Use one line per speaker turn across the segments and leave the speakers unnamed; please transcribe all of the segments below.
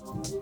Rakyat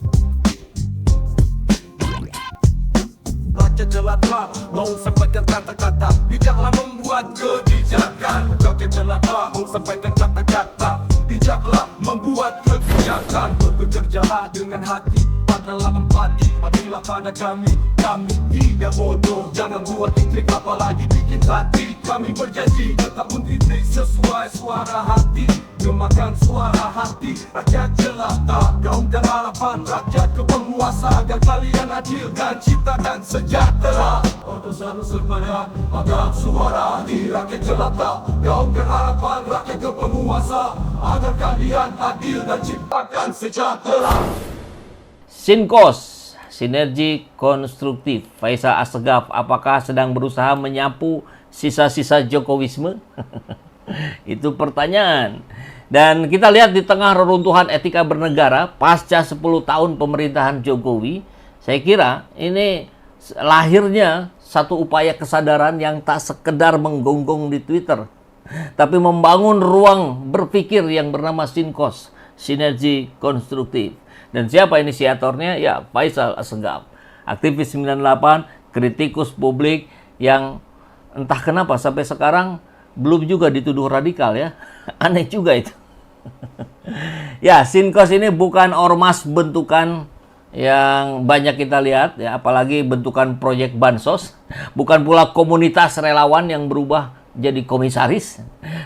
jelata mau sampaikan kata-kata, bijaklah membuat kebijakan. Rakyat jelata mau sampaikan kata-kata, bijaklah membuat kebijakan. Bekerjalah dengan hati, padalah empati, patuhilah pada kami. Kami tidak bodoh, jangan buat intrik apalagi bikin hati. Kami berjanji tetap mendidik sesuai suara hati, gemakan suara hati. Rakyat jelata, gaung dan harapan rakyat ke penguasa, agar kalian adil dan ciptakan sejahtera. Untuk selalu serbaya, agar suara di rakyat jelata, gaung dan harapan rakyat ke penguasa, agar kalian adil dan ciptakan sejahtera.
Sinkos, sinergi konstruktif. Faisal Assegaf apakah sedang berusaha menyapu sisa-sisa Jokowisme? Itu pertanyaan. Dan kita lihat di tengah reruntuhan etika bernegara pasca 10 tahun pemerintahan Jokowi, saya kira ini lahirnya satu upaya kesadaran yang tak sekedar menggonggong di Twitter, tapi membangun ruang berpikir yang bernama Sinkos, sinergi konstruktif. Dan siapa inisiatornya? Ya, Faisal Assegaf, aktivis 98, kritikus publik yang entah kenapa sampai sekarang belum juga dituduh radikal ya. Aneh juga itu. Ya, Sinkos ini bukan ormas bentukan yang banyak kita lihat ya, apalagi bentukan proyek bansos, bukan pula komunitas relawan yang berubah jadi komisaris,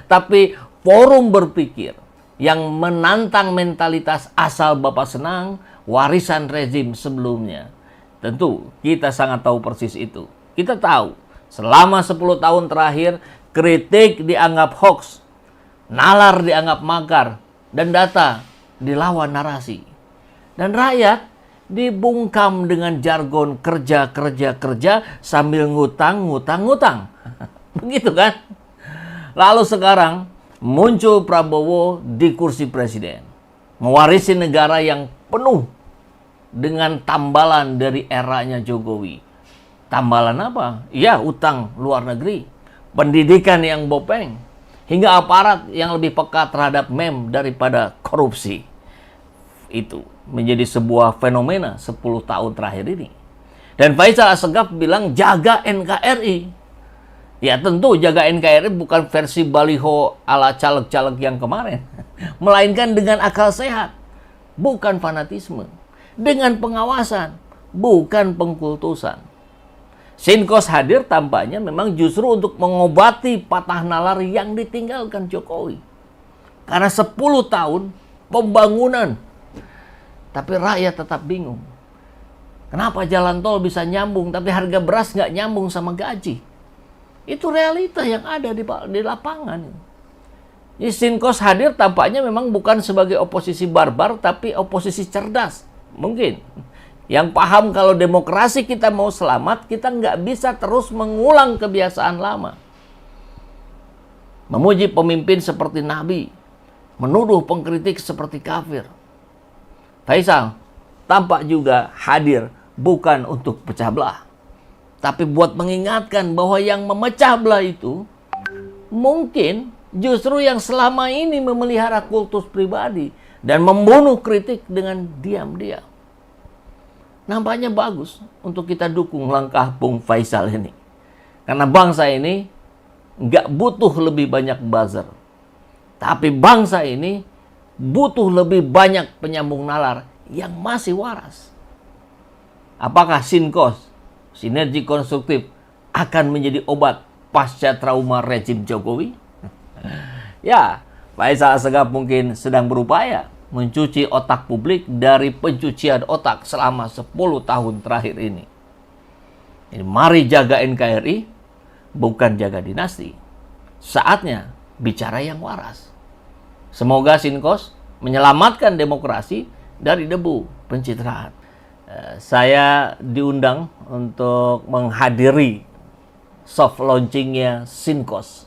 tapi forum berpikir yang menantang mentalitas asal bapak senang, warisan rezim sebelumnya. Tentu kita sangat tahu persis itu. Kita tahu selama 10 tahun terakhir kritik dianggap hoax, nalar dianggap makar, dan data dilawan narasi. Dan rakyat dibungkam dengan jargon kerja sambil ngutang. Begitu kan? Lalu sekarang muncul Prabowo di kursi presiden, mewarisi negara yang penuh dengan tambalan dari eranya Jokowi. Tambalan apa? Ya, utang luar negeri, pendidikan yang bopeng, hingga aparat yang lebih peka terhadap meme daripada korupsi. Itu menjadi sebuah fenomena 10 tahun terakhir ini. Dan Faisal Assegaf bilang jaga NKRI. Ya tentu jaga NKRI bukan versi baliho ala caleg-caleg yang kemarin, melainkan dengan akal sehat, bukan fanatisme, dengan pengawasan, bukan pengkultusan. Sinkos hadir tampaknya memang justru untuk mengobati patah nalar yang ditinggalkan Jokowi. Karena 10 tahun pembangunan, tapi rakyat tetap bingung. Kenapa jalan tol bisa nyambung, tapi harga beras nggak nyambung sama gaji? Itu realita yang ada di lapangan. Jadi Sinkos hadir tampaknya memang bukan sebagai oposisi barbar, tapi oposisi cerdas. Mungkin. Yang paham kalau demokrasi kita mau selamat, kita nggak bisa terus mengulang kebiasaan lama. Memuji pemimpin seperti Nabi, menuduh pengkritik seperti kafir. Faisal tampak juga hadir bukan untuk pecah belah, tapi buat mengingatkan bahwa yang memecah belah itu mungkin justru yang selama ini memelihara kultus pribadi dan membunuh kritik dengan diam-diam. Nampaknya bagus untuk kita dukung langkah Bung Faisal ini. Karena bangsa ini nggak butuh lebih banyak buzzer. Tapi bangsa ini butuh lebih banyak penyambung nalar yang masih waras. Apakah Sinkos, sinergi konstruktif, akan menjadi obat pasca trauma rezim Jokowi? Ya, Faisal Assegaf mungkin sedang berupaya mencuci otak publik dari pencucian otak selama 10 tahun terakhir ini. Mari jaga NKRI, bukan jaga dinasti. Saatnya bicara yang waras. Semoga Sinkos menyelamatkan demokrasi dari debu pencitraan. Saya diundang untuk menghadiri soft launchingnya Sinkos,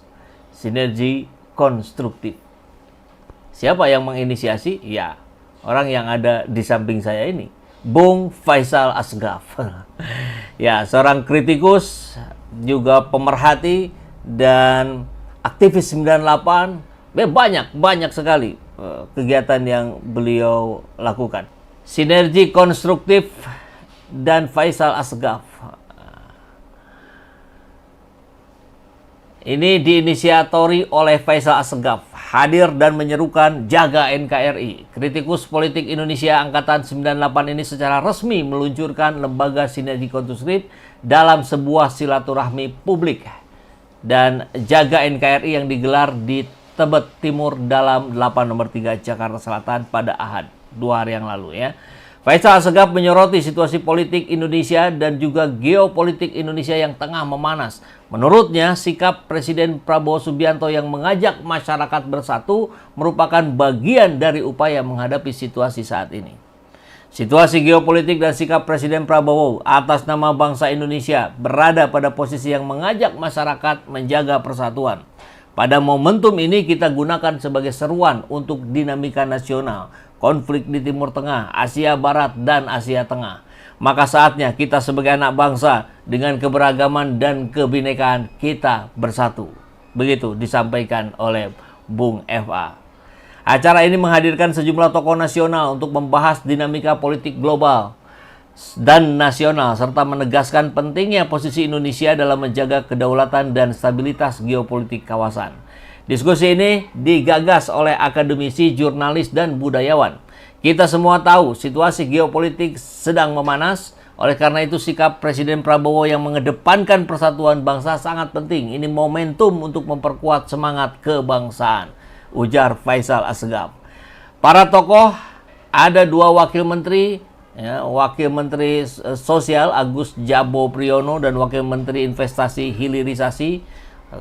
sinergi konstruktif. Siapa yang menginisiasi? Ya, orang yang ada di samping saya ini, Bung Faisal Assegaf. Ya, seorang kritikus, juga pemerhati dan aktivis 98. Banyak sekali kegiatan yang beliau lakukan. Sinergi konstruktif dan Faisal Asgaf. Ini diinisiatori oleh Faisal Asgaf, hadir dan menyerukan jaga NKRI. Kritikus politik Indonesia Angkatan 98 ini secara resmi meluncurkan lembaga sinergi konstruktif dalam sebuah silaturahmi publik dan jaga NKRI yang digelar di Tebet Timur dalam 8 nomor 3 Jakarta Selatan pada Ahad 2 hari yang lalu ya. Faisal Asgaf menyoroti situasi politik Indonesia dan juga geopolitik Indonesia yang tengah memanas. Menurutnya, sikap Presiden Prabowo Subianto yang mengajak masyarakat bersatu merupakan bagian dari upaya menghadapi situasi saat ini. Situasi geopolitik dan sikap Presiden Prabowo atas nama bangsa Indonesia berada pada posisi yang mengajak masyarakat menjaga persatuan. Pada momentum ini kita gunakan sebagai seruan untuk dinamika nasional, konflik di Timur Tengah, Asia Barat, dan Asia Tengah. Maka saatnya kita sebagai anak bangsa dengan keberagaman dan kebinekaan kita bersatu. Begitu disampaikan oleh Bung FA. Acara ini menghadirkan sejumlah tokoh nasional untuk membahas dinamika politik global dan nasional serta menegaskan pentingnya posisi Indonesia dalam menjaga kedaulatan dan stabilitas geopolitik kawasan. Diskusi ini digagas oleh akademisi, jurnalis, dan budayawan. Kita semua tahu situasi geopolitik sedang memanas, oleh karena itu sikap Presiden Prabowo yang mengedepankan persatuan bangsa sangat penting. Ini momentum untuk memperkuat semangat kebangsaan, ujar Faisal Asgaf. Para tokoh, ada 2 wakil menteri, ya, Wakil Menteri Sosial Agus Jabo Priyono dan Wakil Menteri Investasi Hilirisasi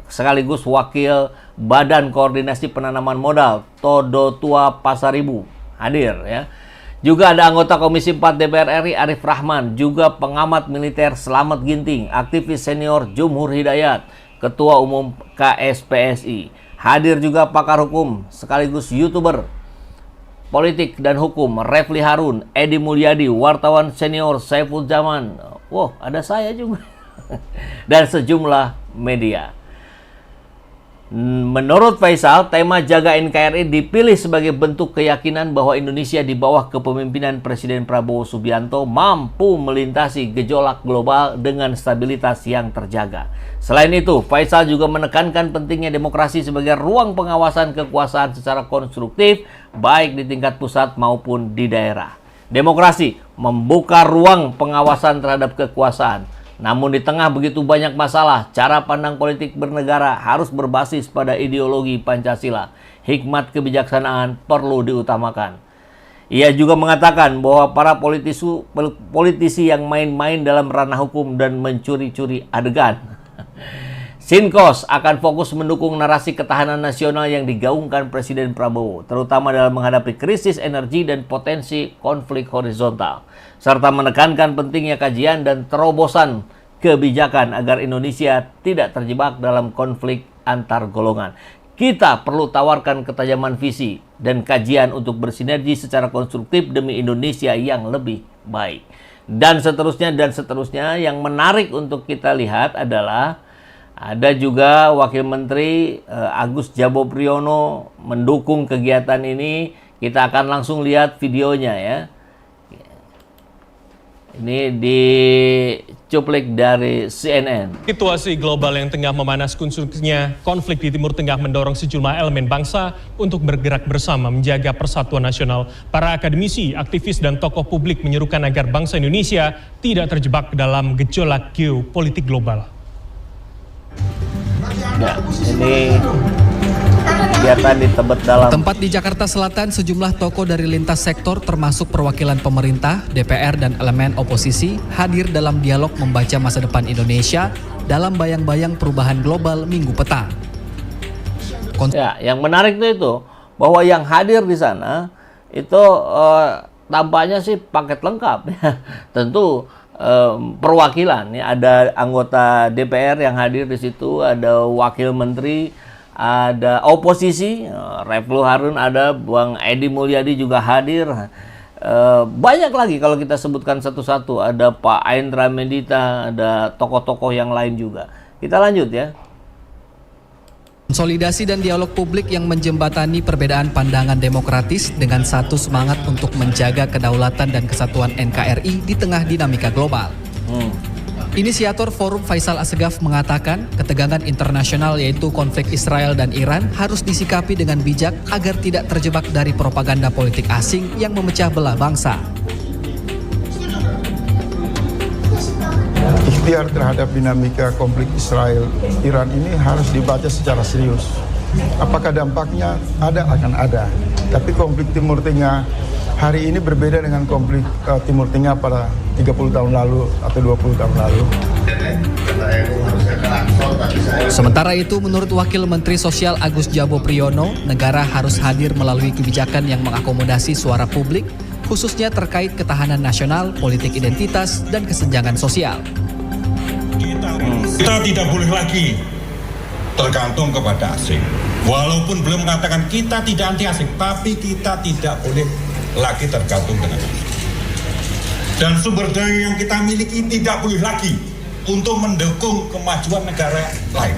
sekaligus Wakil Badan Koordinasi Penanaman Modal Todo Tua Pasaribu hadir ya. Juga ada anggota Komisi 4 DPR RI Arif Rahman, juga pengamat militer Slamet Ginting, aktivis senior Jumhur Hidayat, Ketua Umum KSPSI. Hadir juga pakar hukum sekaligus YouTuber politik dan hukum Refli Harun, Edi Mulyadi, wartawan senior Saiful Zaman. Wow, ada saya juga. Dan sejumlah media. Menurut Faisal, tema jaga NKRI dipilih sebagai bentuk keyakinan bahwa Indonesia di bawah kepemimpinan Presiden Prabowo Subianto mampu melintasi gejolak global dengan stabilitas yang terjaga. Selain itu, Faisal juga menekankan pentingnya demokrasi sebagai ruang pengawasan kekuasaan secara konstruktif, baik di tingkat pusat maupun di daerah. Demokrasi membuka ruang pengawasan terhadap kekuasaan. Namun di tengah begitu banyak masalah, cara pandang politik bernegara harus berbasis pada ideologi Pancasila. Hikmat kebijaksanaan perlu diutamakan. Ia juga mengatakan bahwa para politisi yang main-main dalam ranah hukum dan mencuri-curi adegan. Sinkos akan fokus mendukung narasi ketahanan nasional yang digaungkan Presiden Prabowo, terutama dalam menghadapi krisis energi dan potensi konflik horizontal, serta menekankan pentingnya kajian dan terobosan kebijakan agar Indonesia tidak terjebak dalam konflik antar golongan. Kita perlu tawarkan ketajaman visi dan kajian untuk bersinergi secara konstruktif demi Indonesia yang lebih baik. Dan seterusnya, yang menarik untuk kita lihat adalah ada juga Wakil Menteri Agus Jabo Priyono mendukung kegiatan ini. Kita akan langsung lihat videonya ya. Ini dicuplik dari CNN.
Situasi global yang tengah memanas, khususnya konflik di Timur Tengah, mendorong sejumlah elemen bangsa untuk bergerak bersama menjaga persatuan nasional. Para akademisi, aktivis, dan tokoh publik menyerukan agar bangsa Indonesia tidak terjebak dalam gejolak geopolitik global.
Ya, ini kegiatan di Tebet dalam.
Tempat di Jakarta Selatan, sejumlah tokoh dari lintas sektor termasuk perwakilan pemerintah, DPR, dan elemen oposisi hadir dalam dialog membaca masa depan Indonesia dalam bayang-bayang perubahan global Minggu petang.
Ya, yang menarik itu bahwa yang hadir di sana itu tampaknya sih paket lengkap. Tentu perwakilan ya, ada anggota DPR yang hadir di situ, ada wakil menteri, ada oposisi, Refli Harun ada, Bang Edi Mulyadi juga hadir. Banyak lagi kalau kita sebutkan satu-satu, ada Pak Aindra Mendita, ada tokoh-tokoh yang lain juga. Kita lanjut ya.
Konsolidasi dan dialog publik yang menjembatani perbedaan pandangan demokratis dengan satu semangat untuk menjaga kedaulatan dan kesatuan NKRI di tengah dinamika global. Inisiator Forum Faisal Assegaf mengatakan ketegangan internasional yaitu konflik Israel dan Iran harus disikapi dengan bijak agar tidak terjebak dari propaganda politik asing yang memecah belah bangsa.
Ikhtiar terhadap dinamika konflik Israel-Iran ini harus dibaca secara serius. Apakah dampaknya ada? Akan ada. Tapi konflik Timur Tengah hari ini berbeda dengan konflik Timur Tengah pada 30 tahun lalu atau 20 tahun lalu.
Sementara itu, menurut Wakil Menteri Sosial Agus Jabo Priyono, negara harus hadir melalui kebijakan yang mengakomodasi suara publik, khususnya terkait ketahanan nasional, politik identitas, dan kesenjangan sosial.
Kita tidak boleh lagi tergantung kepada asing. Walaupun belum mengatakan kita tidak anti asing, tapi kita tidak boleh lagi tergantung dengan asing. Dan sumber daya yang kita miliki tidak boleh lagi untuk mendukung kemajuan negara lain.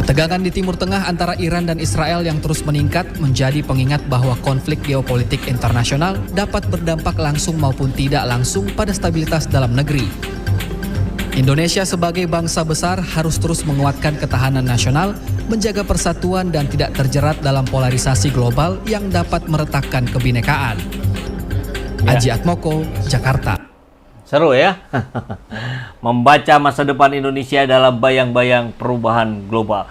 Ketegangan di Timur Tengah antara Iran dan Israel yang terus meningkat menjadi pengingat bahwa konflik geopolitik internasional dapat berdampak langsung maupun tidak langsung pada stabilitas dalam negeri. Indonesia sebagai bangsa besar harus terus menguatkan ketahanan nasional, menjaga persatuan dan tidak terjerat dalam polarisasi global yang dapat meretakkan kebinekaan. Aji Atmoko, Jakarta.
Seru ya? Membaca masa depan Indonesia dalam bayang-bayang perubahan global.